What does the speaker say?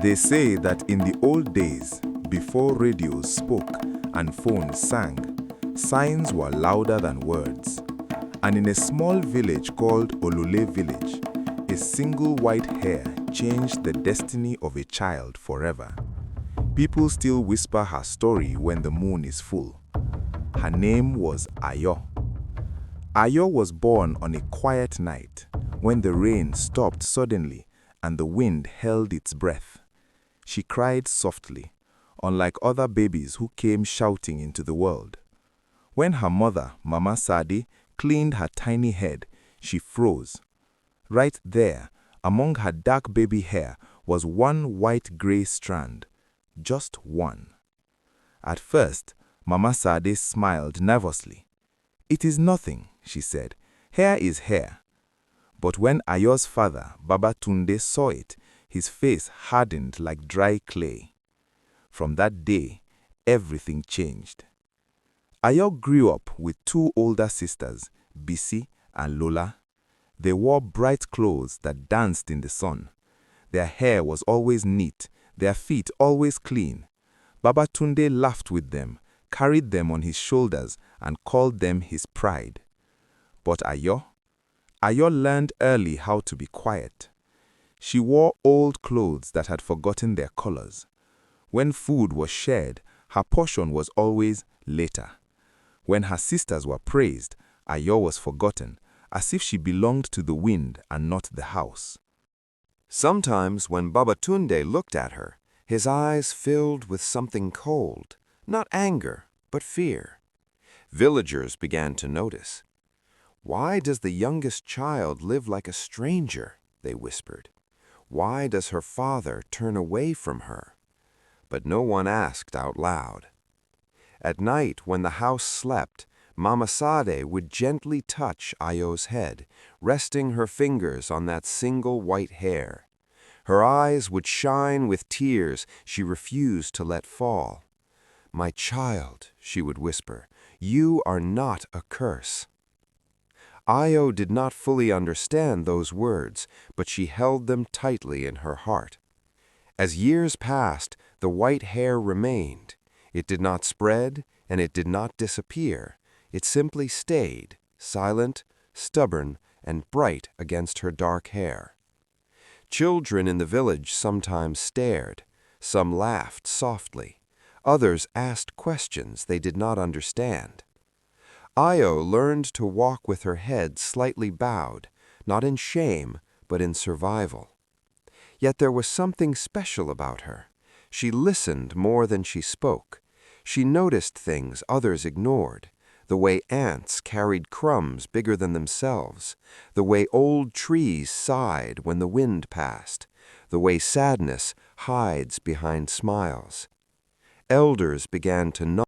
They say that in the old days, before radios spoke and phones sang, signs were louder than words. And in a small village called Olule village, a single white hair changed the destiny of a child forever. People still whisper her story when the moon is full. Her name was Ayo. Ayo was born on a quiet night when the rain stopped suddenly and the wind held its breath. She cried softly, unlike other babies who came shouting into the world. When her mother, Mama Sade, cleaned her tiny head, she froze. Right there, among her dark baby hair, was one white-gray strand. Just one. At first, Mama Sade smiled nervously. "It is nothing," she said. "Hair is hair." But when Ayo's father, Baba Tunde, saw it, his face hardened like dry clay. From that day, everything changed. Ayo grew up with two older sisters, Bisi and Lola. They wore bright clothes that danced in the sun. Their hair was always neat, their feet always clean. Baba Tunde laughed with them, carried them on his shoulders, and called them his pride. But Ayo learned early how to be quiet. She wore old clothes that had forgotten their colors. When food was shared, her portion was always later. When her sisters were praised, Ayo was forgotten, as if she belonged to the wind and not the house. Sometimes when Baba Tunde looked at her, his eyes filled with something cold, not anger, but fear. Villagers began to notice. "Why does the youngest child live like a stranger?" they whispered. "Why does her father turn away from her?" But no one asked out loud. At night, when the house slept, Mama Sade would gently touch Ayo's head, resting her fingers on that single white hair. Her eyes would shine with tears she refused to let fall. "My child," she would whisper, "you are not a curse." Ayo did not fully understand those words, but she held them tightly in her heart. As years passed, the white hair remained. It did not spread, and it did not disappear. It simply stayed, silent, stubborn, and bright against her dark hair. Children in the village sometimes stared. Some laughed softly. Others asked questions they did not understand. Ayo learned to walk with her head slightly bowed, not in shame, but in survival. Yet there was something special about her. She listened more than she spoke. She noticed things others ignored, the way ants carried crumbs bigger than themselves, the way old trees sighed when the wind passed, the way sadness hides behind smiles. Elders began to nod